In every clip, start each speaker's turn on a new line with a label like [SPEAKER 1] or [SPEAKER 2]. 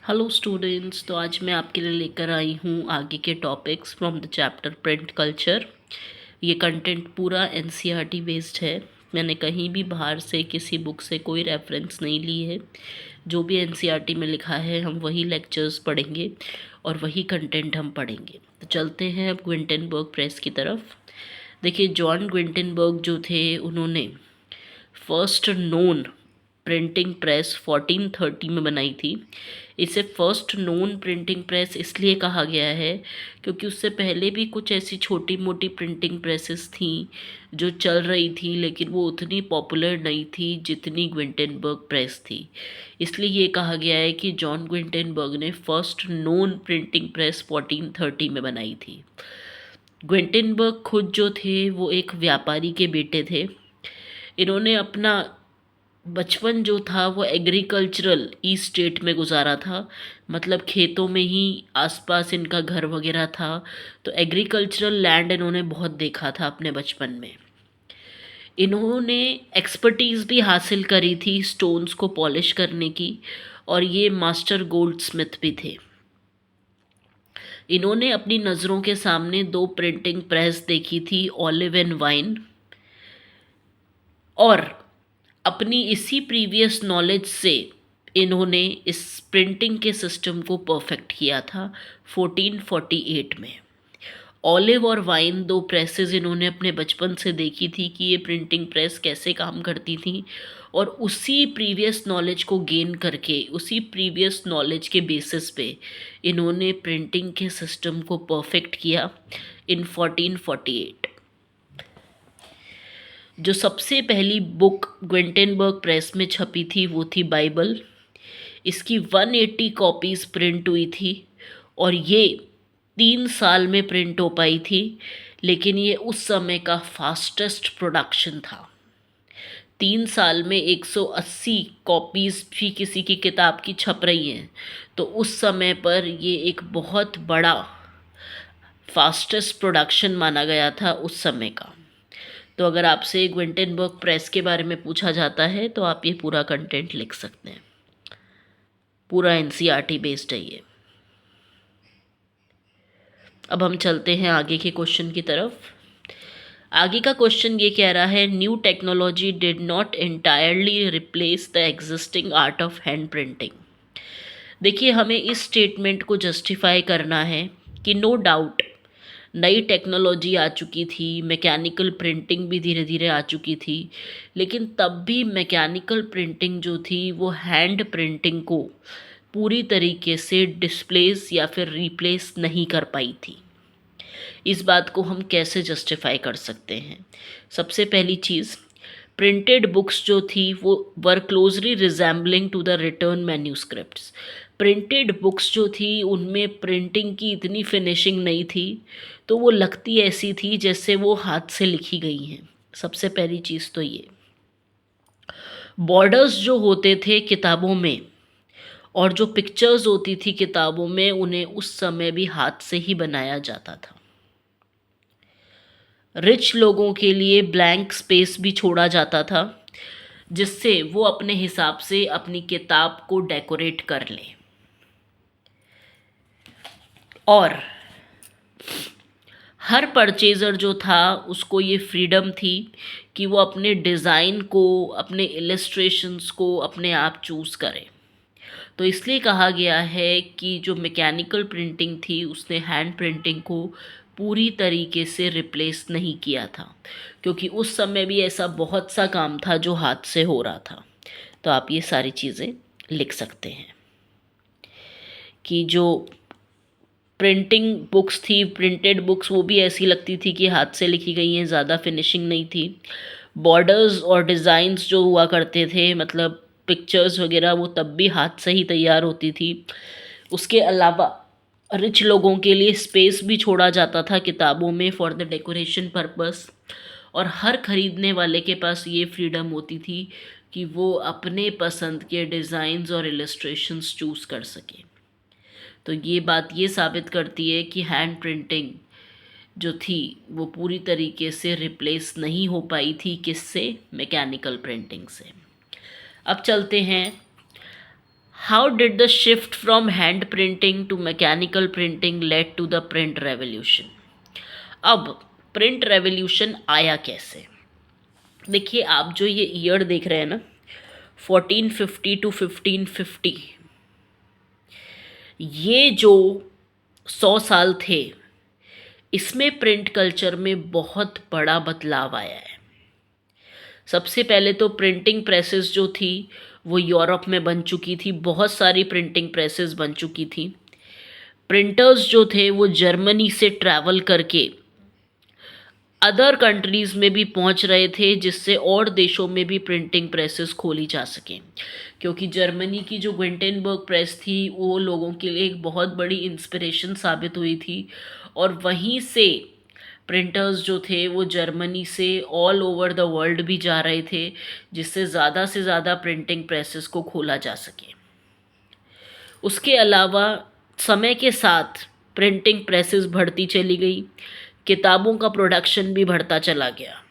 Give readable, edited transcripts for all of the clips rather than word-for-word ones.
[SPEAKER 1] Hello students, तो आज मैं आपके लिए लेकर आई हूँ आगे के topics from the chapter print culture. ये कंटेंट पूरा एनसीईआरटी बेस्ड है। मैंने कहीं भी बाहर से किसी बुक से कोई रेफरेंस नहीं ली है। जो भी एनसीईआरटी में लिखा है हम वही लेक्चर्स पढ़ेंगे और वही कंटेंट हम पढ़ेंगे। तो चलते हैं अब गुटेनबर्ग प्रेस की तरफ। देखिए, जॉन गुटेनबर्ग जो थे उन्होंने फर्स्ट नोन प्रिंटिंग प्रेस 1430 में बनाई थी। इसे फर्स्ट नोन प्रिंटिंग प्रेस इसलिए कहा गया है क्योंकि उससे पहले भी कुछ ऐसी छोटी मोटी प्रिंटिंग प्रेसेस थी जो चल रही थी, लेकिन वो उतनी पॉपुलर नहीं थी जितनी गुटेनबर्ग प्रेस थी। इसलिए ये कहा गया है कि जॉन गुटेनबर्ग ने फर्स्ट नोन प्रिंटिंग प्रेस 1430 में बनाई थी। गुटेनबर्ग खुद जो थे वो एक व्यापारी के बेटे थे। इन्होंने अपना बचपन जो था वो एग्रीकल्चरल ई स्टेट में गुजारा था, मतलब खेतों में ही आसपास इनका घर वगैरह था। तो एग्रीकल्चरल लैंड इन्होंने बहुत देखा था अपने बचपन में। इन्होंने एक्सपर्टीज़ भी हासिल करी थी स्टोन्स को पॉलिश करने की, और ये मास्टर गोल्ड स्मिथ भी थे। इन्होंने अपनी नज़रों के सामने दो प्रिंटिंग प्रेस देखी थी, ऑलिव एंड वाइन, और अपनी इसी प्रीवियस नॉलेज से इन्होंने इस प्रिंटिंग के सिस्टम को परफेक्ट किया था 1448 में। ऑलिव और वाइन दो प्रेसेस इन्होंने अपने बचपन से देखी थी कि ये प्रिंटिंग प्रेस कैसे काम करती थी, और उसी प्रीवियस नॉलेज को गेन करके, उसी प्रीवियस नॉलेज के बेसिस पे इन्होंने प्रिंटिंग के सिस्टम को परफेक्ट किया इन 1448। जो सबसे पहली बुक गुटेनबर्ग प्रेस में छपी थी वो थी बाइबल। इसकी 180 कॉपीज़ प्रिंट हुई थी और ये 3 साल में प्रिंट हो पाई थी, लेकिन ये उस समय का फास्टेस्ट प्रोडक्शन था। 3 साल में 180 कॉपीज़ भी किसी की किताब की छप रही हैं, तो उस समय पर ये एक बहुत बड़ा फास्टेस्ट प्रोडक्शन माना गया था उस समय का। तो अगर आपसे गुटेनबर्ग प्रेस के बारे में पूछा जाता है तो आप ये पूरा कंटेंट लिख सकते हैं। पूरा एनसीईआरटी बेस्ड है ये। अब हम चलते हैं आगे के क्वेश्चन की तरफ। आगे का क्वेश्चन ये कह रहा है, new technology did not entirely replace the existing art of hand printing. देखिए, हमें इस स्टेटमेंट को जस्टिफाई करना है कि नो डाउट नई टेक्नोलॉजी आ चुकी थी, मैकेनिकल प्रिंटिंग भी धीरे धीरे आ चुकी थी, लेकिन तब भी मैकेनिकल प्रिंटिंग जो थी वो हैंड प्रिंटिंग को पूरी तरीके से डिस्प्लेस या फिर रिप्लेस नहीं कर पाई थी। इस बात को हम कैसे जस्टिफाई कर सकते हैं? सबसे पहली चीज़, प्रिंटेड बुक्स जो थी वो were closely resembling to the written manuscripts. Printed books जो थी उनमें प्रिंटिंग की इतनी फिनिशिंग नहीं थी, तो वो लगती ऐसी थी जैसे वो हाथ से लिखी गई हैं। सबसे पहली चीज़ तो ये। बॉर्डर्स जो होते थे किताबों में और जो पिक्चर्स होती थी किताबों में, उन्हें उस समय भी हाथ से ही बनाया जाता था। रिच लोगों के लिए ब्लैंक स्पेस भी छोड़ा जाता था, जिससे वो अपने हिसाब से अपनी किताब को डेकोरेट कर लें। और हर परचेज़र जो था उसको ये फ्रीडम थी कि वो अपने डिज़ाइन को, अपने इलस्ट्रेशंस को अपने आप चूज़ करे। तो इसलिए कहा गया है कि जो मैकेनिकल प्रिंटिंग थी उसने हैंड प्रिंटिंग को पूरी तरीके से रिप्लेस नहीं किया था, क्योंकि उस समय भी ऐसा बहुत सा काम था जो हाथ से हो रहा था। तो आप ये सारी चीज़ें लिख सकते हैं कि जो प्रिंटिंग बुक्स थी, प्रिंटेड बुक्स, वो भी ऐसी लगती थी कि हाथ से लिखी गई हैं, ज़्यादा फिनिशिंग नहीं थी। बॉर्डर्स और डिज़ाइंस जो हुआ करते थे, मतलब पिक्चर्स वगैरह, वो तब भी हाथ से ही तैयार होती थी। उसके अलावा रिच लोगों के लिए स्पेस भी छोड़ा जाता था किताबों में फॉर द डेकोरेशन पर्पस, और हर ख़रीदने वाले के पास ये फ्रीडम होती थी कि वो अपने पसंद के डिज़ाइंस और इलस्ट्रेशंस चूज़ कर सके। तो ये बात ये साबित करती है कि हैंड प्रिंटिंग जो थी वो पूरी तरीके से रिप्लेस नहीं हो पाई थी, किससे? मैकेनिकल प्रिंटिंग से। अब चलते हैं, how did the shift from hand printing to mechanical printing led to the print revolution. अब प्रिंट रेवोल्यूशन आया कैसे? देखिए, आप जो ये ईयर देख रहे हैं ना, 1450 टू 1550, ये जो 100 साल थे, इसमें प्रिंट कल्चर में बहुत बड़ा बदलाव आया है। सबसे पहले तो प्रिंटिंग प्रेसेस जो थी वो यूरोप में बन चुकी थी, बहुत सारी प्रिंटिंग प्रेसेस बन चुकी थी। प्रिंटर्स जो थे वो जर्मनी से ट्रैवल करके अदर कंट्रीज़ में भी पहुंच रहे थे, जिससे और देशों में भी प्रिंटिंग प्रेसेस खोली जा सकें। क्योंकि जर्मनी की जो गुटेनबर्ग प्रेस थी वो लोगों के लिए एक बहुत बड़ी इंस्पिरेशन साबित हुई थी, और वहीं से प्रिंटर्स जो थे वो जर्मनी से ऑल ओवर द वर्ल्ड भी जा रहे थे, जिससे ज़्यादा से ज़्यादा प्रिंटिंग प्रेसेस को खोला जा सके। उसके अलावा समय के साथ प्रिंटिंग प्रेसेस बढ़ती चली गई, किताबों का प्रोडक्शन भी बढ़ता चला गया,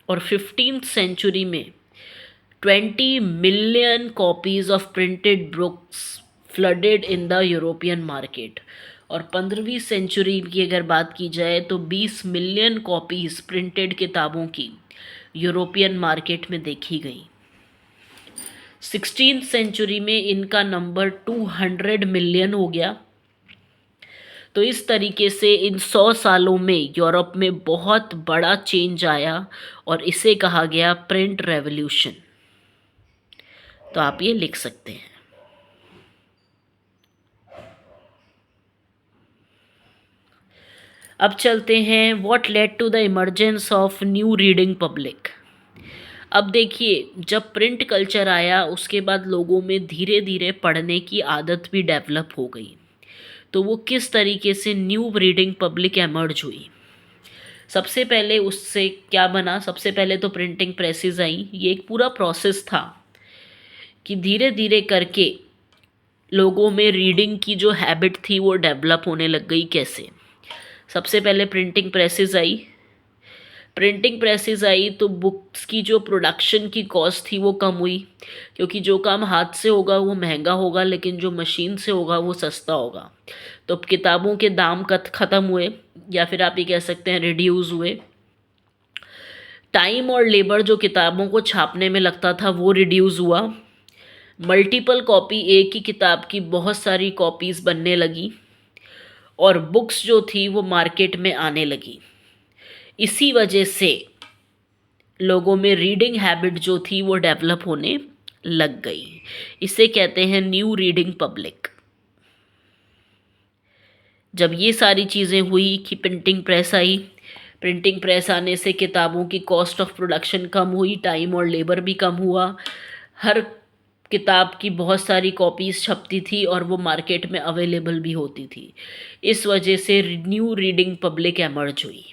[SPEAKER 1] और 15th सेंचुरी में 20 million copies of printed books flooded in the European market. और 15वीं सेंचुरी की अगर बात की जाए तो 20 मिलियन कॉपीज़ प्रिंटेड किताबों की यूरोपियन मार्केट में देखी गई। 16th सेंचुरी में इनका नंबर 200 मिलियन हो गया। तो इस तरीके से इन 100 सालों में यूरोप में बहुत बड़ा चेंज आया, और इसे कहा गया प्रिंट रेवोल्यूशन। तो आप ये लिख सकते हैं। अब चलते हैं, what led to the emergence of new reading public. अब देखिए, जब प्रिंट कल्चर आया उसके बाद लोगों में धीरे धीरे पढ़ने की आदत भी डेवलप हो गई। तो वो किस तरीके से न्यू रीडिंग पब्लिक एमर्ज हुई? सबसे पहले उससे क्या बना? सबसे पहले तो प्रिंटिंग प्रेसेस आई। ये एक पूरा प्रोसेस था कि धीरे धीरे करके लोगों में रीडिंग की जो हैबिट थी वो डेवलप होने लग गई। कैसे? सबसे पहले प्रिंटिंग प्रेसेस आई। प्रिंटिंग प्रेसेस आई तो बुक्स की जो प्रोडक्शन की कॉस्ट थी वो कम हुई, क्योंकि जो काम हाथ से होगा वो महंगा होगा, लेकिन जो मशीन से होगा वो सस्ता होगा। तो अब किताबों के दाम ख़त्म हुए, या फिर आप ये कह सकते हैं रिड्यूस हुए। टाइम और लेबर जो किताबों को छापने में लगता था वो रिड्यूस हुआ। मल्टीपल कॉपी, एक ही किताब की बहुत सारी कॉपीज़ बनने लगी, और बुक्स जो थी वो मार्केट में आने लगी। इसी वजह से लोगों में रीडिंग हैबिट जो थी वो डेवलप होने लग गई। इसे कहते हैं न्यू रीडिंग पब्लिक। जब ये सारी चीज़ें हुई कि प्रिंटिंग प्रेस आई, प्रिंटिंग प्रेस आने से किताबों की कॉस्ट ऑफ प्रोडक्शन कम हुई, टाइम और लेबर भी कम हुआ, हर किताब की बहुत सारी कॉपीज़ छपती थी और वो मार्केट में अवेलेबल भी होती थी। इस वजह से न्यू रीडिंग पब्लिक एमर्ज हुई।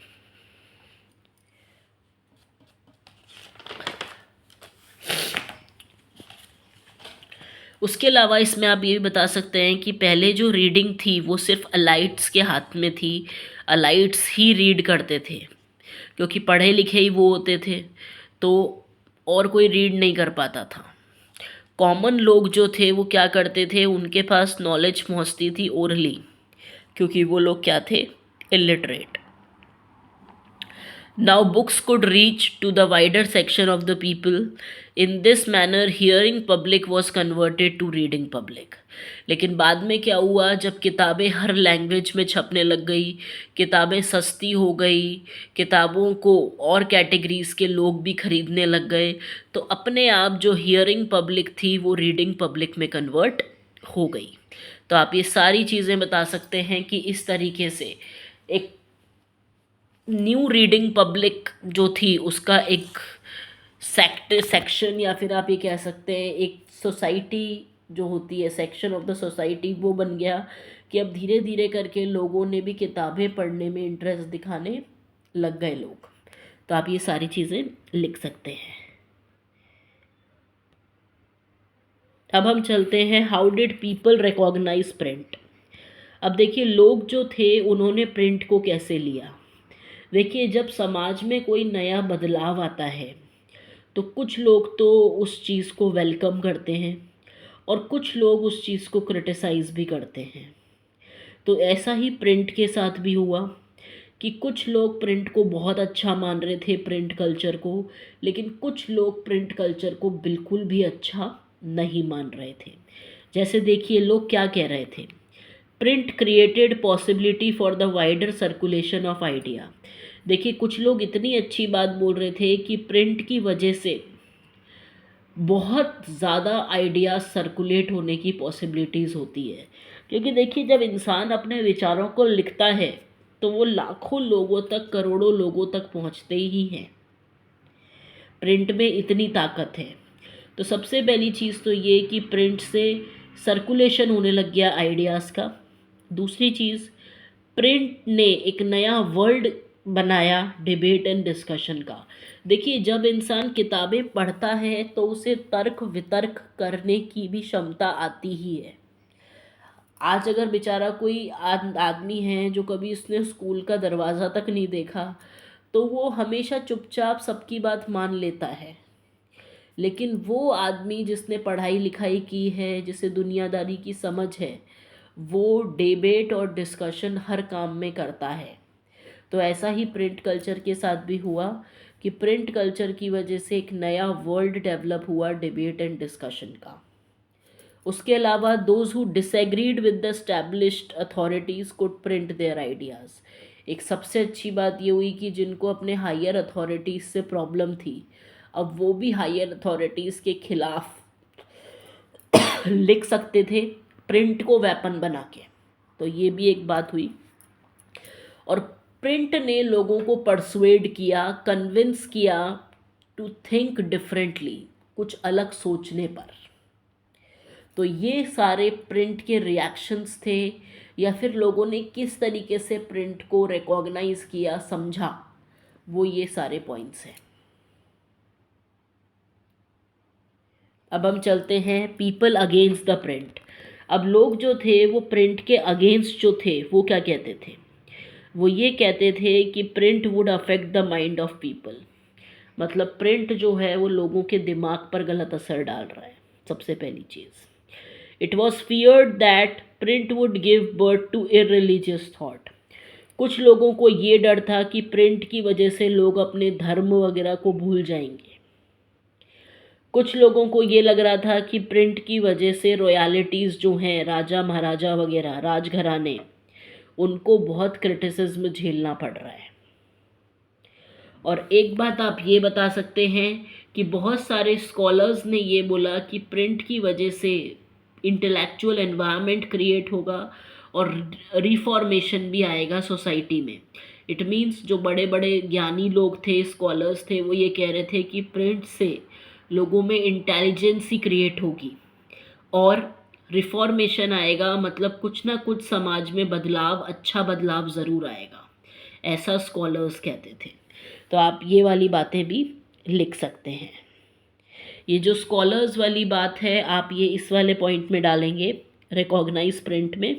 [SPEAKER 1] उसके अलावा इसमें आप ये भी बता सकते हैं कि पहले जो रीडिंग थी वो सिर्फ अलाइट्स के हाथ में थी। अलाइट्स ही रीड करते थे, क्योंकि पढ़े लिखे ही वो होते थे, तो और कोई रीड नहीं कर पाता था। कॉमन लोग जो थे वो क्या करते थे, उनके पास नॉलेज पहुंचती थी ओरली, क्योंकि वो लोग क्या थे, illiterate. Now books could reach to the wider section of the people. In this manner, hearing public was converted to reading public. लेकिन बाद में क्या हुआ, जब किताबें हर लैंग्वेज में छपने लग गई, किताबें सस्ती हो गई, किताबों को और कैटेगरीज़ के लोग भी ख़रीदने लग गए, तो अपने आप जो हियरिंग पब्लिक थी वो रीडिंग पब्लिक में कन्वर्ट हो गई। तो आप ये सारी चीज़ें बता सकते हैं कि इस तरीके से एक न्यू रीडिंग पब्लिक जो थी उसका एक सेक्शन, या फिर आप ये कह सकते हैं एक सोसाइटी जो होती है, सेक्शन ऑफ द सोसाइटी, वो बन गया कि अब धीरे धीरे करके लोगों ने भी किताबें पढ़ने में इंटरेस्ट दिखाने लग गए लोग। तो आप ये सारी चीज़ें लिख सकते हैं। अब हम चलते हैं, how did people recognize print. अब देखिए, लोग जो थे उन्होंने प्रिंट को कैसे लिया। देखिए, जब समाज में कोई नया बदलाव आता है तो कुछ लोग तो उस चीज़ को वेलकम करते हैं, और कुछ लोग उस चीज़ को क्रिटिसाइज़ भी करते हैं। तो ऐसा ही प्रिंट के साथ भी हुआ कि कुछ लोग प्रिंट को बहुत अच्छा मान रहे थे, प्रिंट कल्चर को, लेकिन कुछ लोग प्रिंट कल्चर को बिल्कुल भी अच्छा नहीं मान रहे थे। जैसे देखिए लोग क्या कह रहे थे, print created possibility for the wider circulation of idea. देखिए कुछ लोग इतनी अच्छी बात बोल रहे थे कि प्रिंट की वजह से बहुत ज़्यादा आइडियाज़ सर्कुलेट होने की पॉसिबिलिटीज़ होती है। क्योंकि देखिए जब इंसान अपने विचारों को लिखता है तो वो लाखों लोगों तक, करोड़ों लोगों तक पहुंचते ही हैं। प्रिंट में इतनी ताकत है। तो सबसे पहली चीज़ तो ये कि प्रिंट से सर्कुलेशन होने लग गया आइडियाज़ का। दूसरी चीज़, प्रिंट ने एक नया वर्ल्ड बनाया डिबेट एंड डिस्कशन का। देखिए जब इंसान किताबें पढ़ता है तो उसे तर्क वितर्क करने की भी क्षमता आती ही है। आज अगर बेचारा कोई आदमी है जो कभी उसने स्कूल का दरवाज़ा तक नहीं देखा, तो वो हमेशा चुपचाप सबकी बात मान लेता है। लेकिन वो आदमी जिसने पढ़ाई लिखाई की है, जिसे दुनियादारी की समझ है, वो डिबेट और डिस्कशन हर काम में करता है। तो ऐसा ही प्रिंट कल्चर के साथ भी हुआ कि प्रिंट कल्चर की वजह से एक नया वर्ल्ड डेवलप हुआ डिबेट एंड डिस्कशन का। उसके अलावा those who disagreed with the established authorities could print there ideas. एक सबसे अच्छी बात ये हुई कि जिनको अपने हायर अथॉरिटीज़ से प्रॉब्लम थी, अब वो भी हायर अथॉरिटीज़ के खिलाफ लिख सकते थे प्रिंट को वेपन बना के। तो ये भी एक बात हुई। और प्रिंट ने लोगों को परसुएड किया, कन्विंस किया टू थिंक डिफरेंटली, कुछ अलग सोचने पर। तो ये सारे प्रिंट के रिएक्शंस थे, या फिर लोगों ने किस तरीके से प्रिंट को रिकॉग्नाइज किया, समझा, वो ये सारे पॉइंट्स हैं। अब हम चलते हैं पीपल अगेंस्ट द प्रिंट। अब लोग जो थे वो प्रिंट के अगेंस्ट जो थे वो क्या कहते थे, वो ये कहते थे कि print would affect the mind of people. मतलब प्रिंट जो है वो लोगों के दिमाग पर गलत असर डाल रहा है। सबसे पहली चीज़, it was feared that print would give birth to irreligious thought. कुछ लोगों को ये डर था कि प्रिंट की वजह से लोग अपने धर्म वगैरह को भूल जाएंगे। कुछ लोगों को ये लग रहा था कि प्रिंट की वजह से रॉयलिटीज़ जो हैं, राजा महाराजा वगैरह, राजघराने, उनको बहुत क्रिटिसिज्म झेलना पड़ रहा है। और एक बात आप ये बता सकते हैं कि बहुत सारे स्कॉलर्स ने ये बोला कि प्रिंट की वजह से इंटेलेक्चुअल एनवायरनमेंट क्रिएट होगा और रिफॉर्मेशन भी आएगा सोसाइटी में। इट मीन्स जो बड़े बड़े ज्ञानी लोग थे, स्कॉलर्स थे, वो ये कह रहे थे कि प्रिंट से लोगों में इंटेलिजेंसी क्रिएट होगी और रिफॉर्मेशन आएगा, मतलब कुछ ना कुछ समाज में बदलाव, अच्छा बदलाव ज़रूर आएगा, ऐसा स्कॉलर्स कहते थे। तो आप ये वाली बातें भी लिख सकते हैं। ये जो स्कॉलर्स वाली बात है आप ये इस वाले पॉइंट में डालेंगे रिकॉग्नाइज प्रिंट में,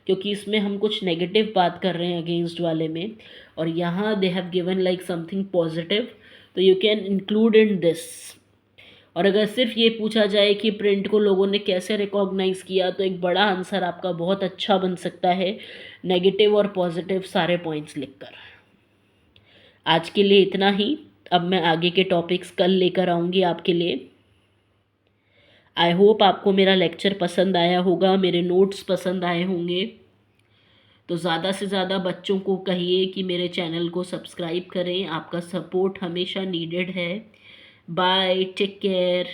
[SPEAKER 1] क्योंकि इसमें हम कुछ नेगेटिव बात कर रहे हैं अगेंस्ट वाले में, और यहाँ they have given like something positive, तो you can include in this. और अगर सिर्फ ये पूछा जाए कि प्रिंट को लोगों ने कैसे रिकॉग्नाइज़ किया, तो एक बड़ा आंसर आपका बहुत अच्छा बन सकता है, नेगेटिव और पॉजिटिव सारे पॉइंट्स लिखकर। आज के लिए इतना ही। अब मैं आगे के टॉपिक्स कल लेकर आऊँगी आपके लिए। आई होप आपको मेरा लेक्चर पसंद आया होगा, मेरे नोट्स पसंद आए होंगे। तो ज़्यादा से ज़्यादा बच्चों को कहिए कि मेरे चैनल को सब्सक्राइब करें, आपका सपोर्ट हमेशा नीडेड है। Bye, take care.